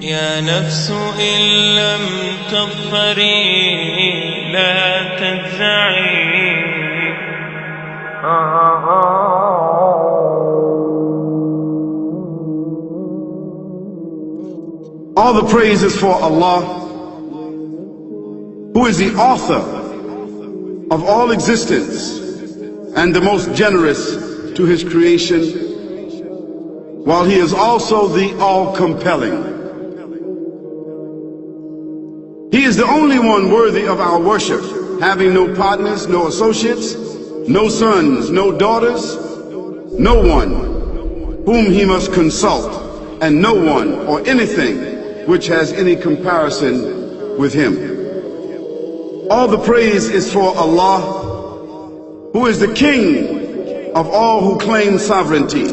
يا نفس إن لم تظفري لا تجزعي. All the praise is for Allah, who is the author of all existence and the most generous to his creation, while he is also the all-compelling. He is the only one worthy of our worship, having no partners, no associates, no sons, no daughters, no one whom he must consult, and no one or anything which has any comparison with him. All the praise is for Allah, who is the King of all who claim sovereignty,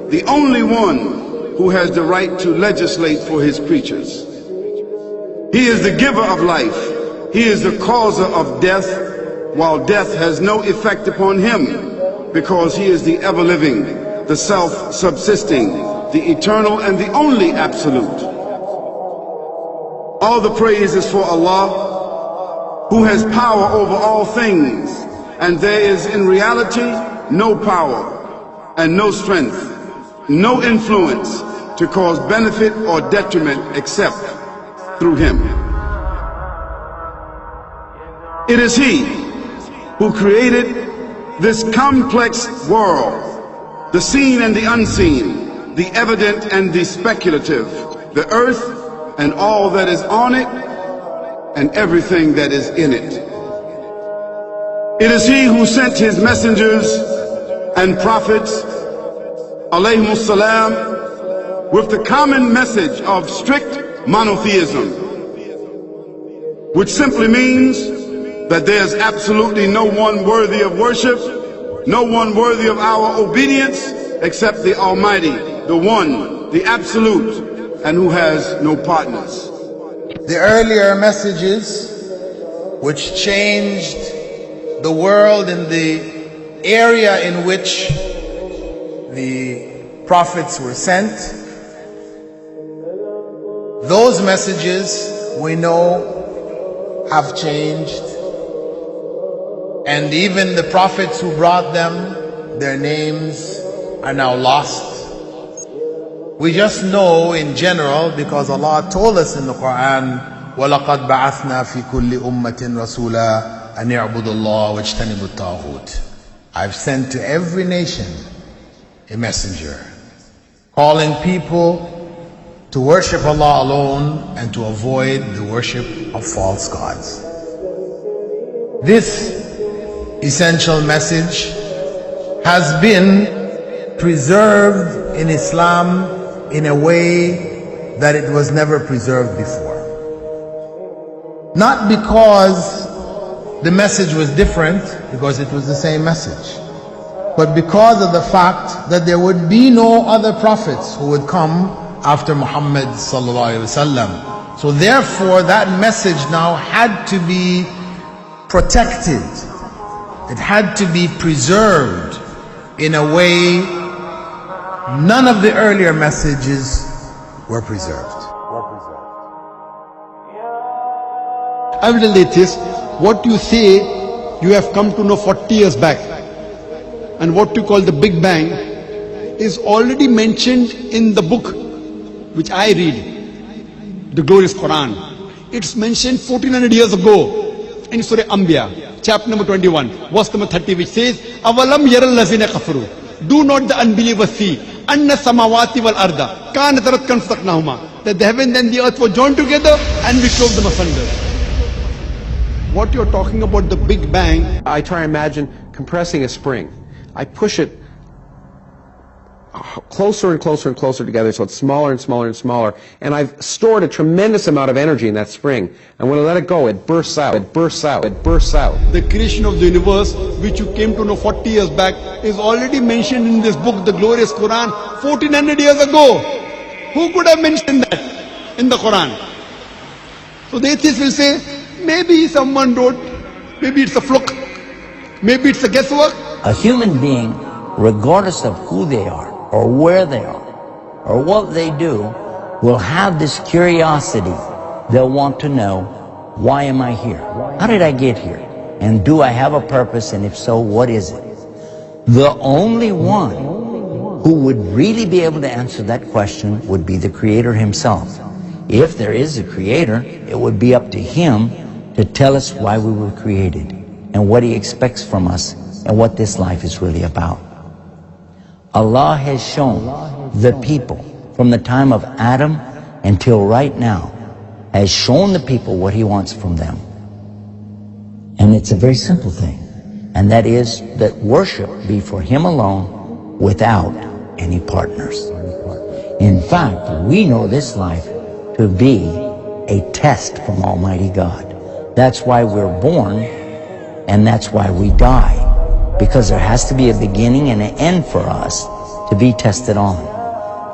the only one who has the right to legislate for his creatures. He is the giver of life. He is the causer of death, while death has no effect upon him, because he is the ever-living, the self-subsisting, the eternal and the only absolute. All the praise is for Allah, who has power over all things, and there is in reality no power and no strength, no influence to cause benefit or detriment except through him. It is he who created this complex world, the seen and the unseen, the evident and the speculative, the earth and all that is on it and everything that is in it. It is he who sent his messengers and prophets, alayhimus salam, with the common message of strict monotheism, which simply means that there's absolutely no one worthy of worship, no one worthy of our obedience except the Almighty, the One, the Absolute, and who has no partners. The earlier messages which changed the world in the area in which the prophets were sent, those messages we know have changed, and even the prophets who brought them, their names are now lost. We just know in general because Allah told us in the Quran, وَلَقَدْ بَعَثْنَا فِي كُلِّ أُمَّةٍ رَسُولًا أَنْ يَعْبُدُوا اللَّهَ وَاجْتَنِبُوا الطَّاغُوتَ. I've sent to every nation a messenger, calling people to worship Allah alone and to avoid the worship of false gods. This essential message has been preserved in Islam in a way that it was never preserved before. Not because the message was different, because it was the same message, but because of the fact that there would be no other prophets who would come after Muhammad sallallahu alaihi wasallam. So therefore that message now had to be protected. It had to be preserved in a way none of the earlier messages were preserved. Evidently it is what you say you have come to know 40 years back, and what you call the Big Bang is already mentioned in the book which I read, the glorious Quran. It's mentioned 1400 years ago in Surah Anbiya, chapter number 21, verse number 30, which says, Avalam yaral lazina kafaru. Do not the unbelievers see anna samawati wal arda kanat ratkan fataqnahuma, that the heaven and the earth were joined together and we clove them asunder. What you're talking about, the Big Bang, I try to imagine compressing a spring. I push it closer and closer and closer together, so it's smaller and smaller and smaller, and I've stored a tremendous amount of energy in that spring, and when I let it go, it bursts out, it bursts out, it bursts out. the creation of the universe, which you came to know 40 years back, is already mentioned in this book, the glorious Quran, 1400 years ago. Who could have mentioned that in the Quran? So the atheists will say, maybe someone wrote, maybe it's a fluke, maybe it's a guesswork. A human being, regardless of who they are, or where they are, or what they do, will have this curiosity. They'll want to know, why am I here? How did I get here? And do I have a purpose? And if so, what is it? The only one who would really be able to answer that question would be the Creator Himself. If there is a Creator, it would be up to Him to tell us why we were created and what He expects from us and what this life is really about. Allah has shown the people from the time of Adam until right now, has shown the people what He wants from them. And it's a very simple thing, and that is that worship be for Him alone without any partners. In fact, we know this life to be a test from Almighty God. That's why we're born, and that's why we die, because there has to be a beginning and an end for us to be tested on.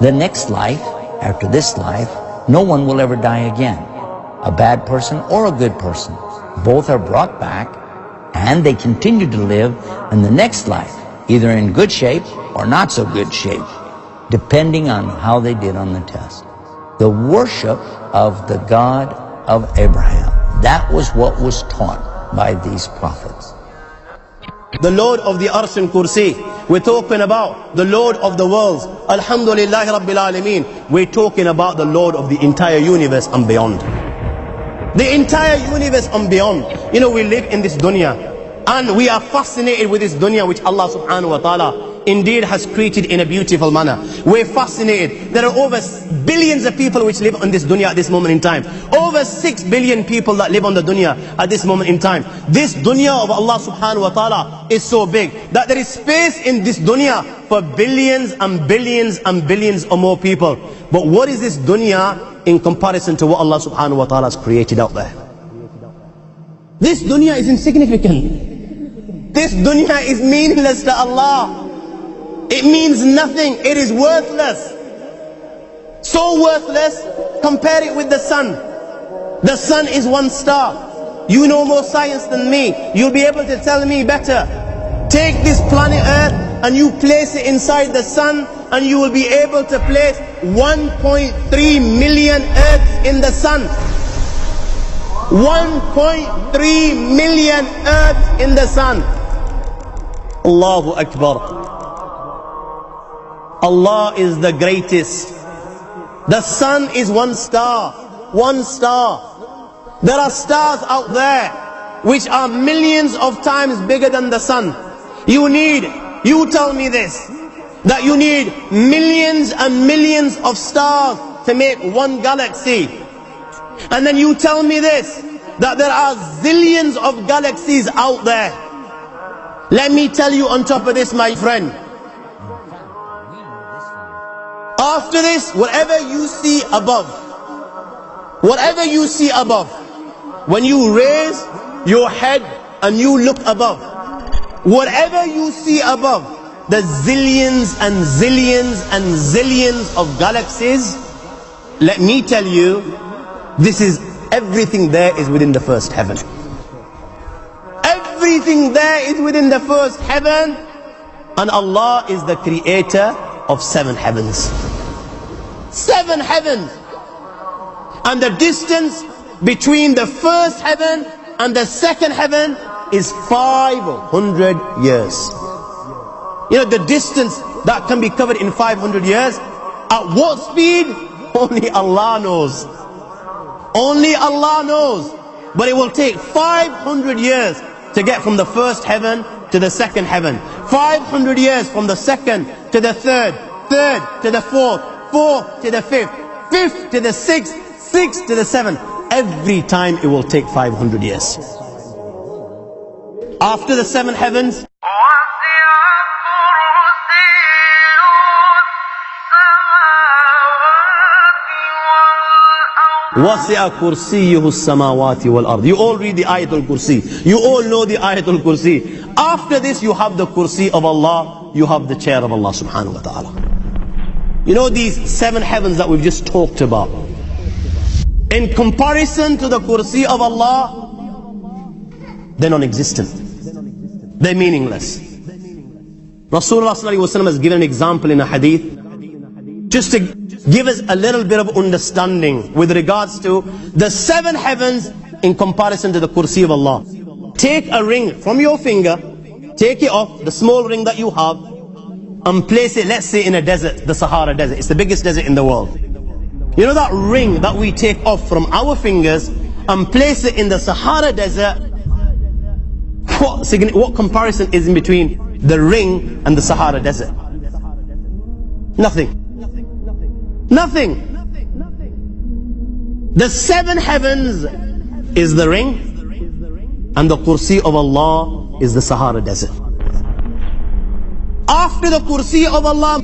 The next life, after this life, no one will ever die again. A bad person or a good person. Both are brought back, and they continue to live in the next life, either in good shape or not so good shape, depending on how they did on the test. The worship of the God of Abraham, that was what was taught by these prophets. The Lord of the Arsh and Kursi. We're talking about the Lord of the worlds. Alhamdulillah Rabbil Alameen. We're talking about the Lord of the entire universe and beyond. The entire universe and beyond. You know, we live in this dunya, and we are fascinated with this dunya which Allah subhanahu wa ta'ala indeed has created in a beautiful manner. We're fascinated. There are over billions of people which live on this dunya at this moment in time. Over 6 billion people that live on the dunya at this moment in time. This dunya of Allah subhanahu wa ta'ala is so big that there is space in this dunya for billions and billions and billions or more people. But what is this dunya in comparison to what Allah subhanahu wa ta'ala has created out there? This dunya is insignificant. This dunya is meaningless to Allah. It means nothing. It is worthless. So worthless, compare it with the sun. The sun is one star. You know more science than me. You'll be able to tell me better. Take this planet Earth and you place it inside the sun, and you will be able to place 1.3 million Earths in the sun. 1.3 million Earths in the sun. Allahu Akbar. Allah is the greatest. The sun is one star. One star. There are stars out there which are millions of times bigger than the sun. You tell me this, that you need millions and millions of stars to make one galaxy. And then you tell me this, that there are zillions of galaxies out there. Let me tell you on top of this, my friend, after this, whatever you see above, when you raise your head and you look above, whatever you see above, the zillions and zillions and zillions of galaxies, let me tell you, this is everything there is within the first heaven. Everything there is within the first heaven, and Allah is the creator of 7 heavens. 7 heavens. And the distance between the first heaven and the second heaven is 500 years. You know, the distance that can be covered in 500 years, at what speed? Only Allah knows. Only Allah knows. But it will take 500 years to get from the first heaven to the second heaven. 500 years from the second to the third, third to the fourth, fourth to the fifth, fifth to the sixth, sixth to the seventh. Every time it will take 500 years. After the 7 heavens, وَسِعَ كُرْسِيُّهُ السَّمَاوَاتِ وَالْأَرْضِ. You all read the Ayatul Kursi. You all know the Ayatul Kursi. After this you have the Kursi of Allah. You have the chair of Allah subhanahu wa ta'ala. You know these 7 heavens that we've just talked about, in comparison to the Kursi of Allah, they're non-existent. They're meaningless. Rasulullah ﷺ has given an example in a hadith. just to give us a little bit of understanding with regards to the 7 heavens in comparison to the kursi of Allah. Take a ring from your finger, take it off, the small ring that you have, and place it, let's say, in a desert, the Sahara Desert. It's the biggest desert in the world. You know that ring that we take off from our fingers and place it in the Sahara Desert? What comparison is in between the ring and the Sahara Desert? Nothing. Nothing. The 7 heavens is the ring, and the kursi of Allah is the Sahara Desert. After the kursi of Allah,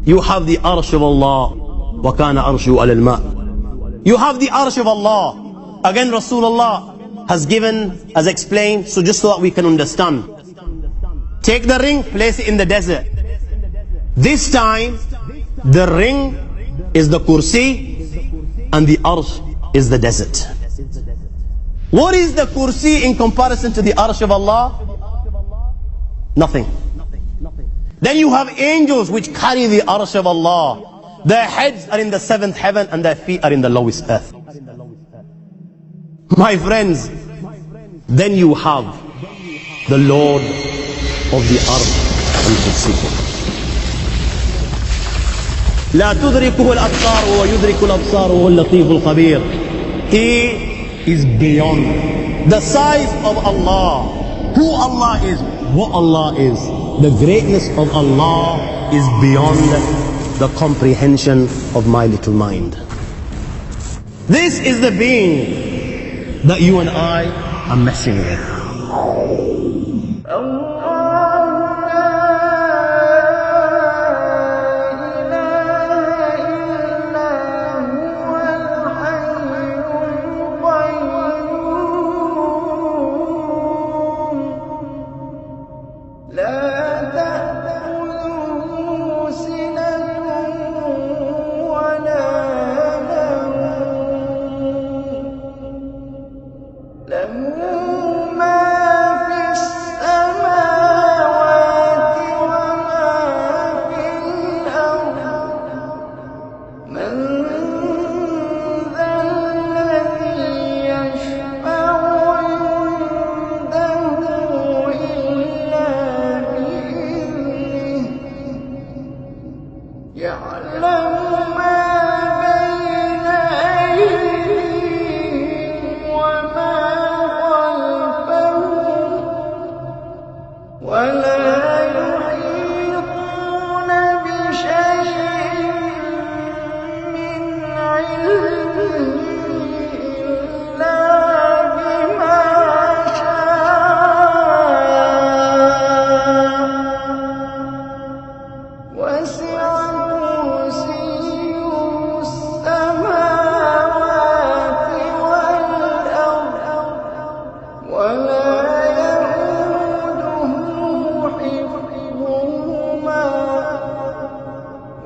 you have the arsh of Allah. وَكَانَ أَرْشُهُ عَلَى الْمَاءِ. You have the arsh of Allah. Again, Rasulullah has explained, so just so that we can understand. Take the ring, place it in the desert. This time, the ring is the kursi and the arsh is the desert. What is the kursi in comparison to the arsh of Allah? Nothing. Then you have angels which carry the arsh of Allah. Their heads are in the 7th heaven and their feet are in the lowest earth. My friends, then you have the Lord of the arsh and kursi. لا تدركه الأبصار ويدرك الأبصار وهو اللطيف الخبير. He is beyond the size of Allah, who Allah is, what Allah is. The greatness of Allah is beyond the comprehension of my little mind. This is the being that you and I are messing with.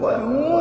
وهو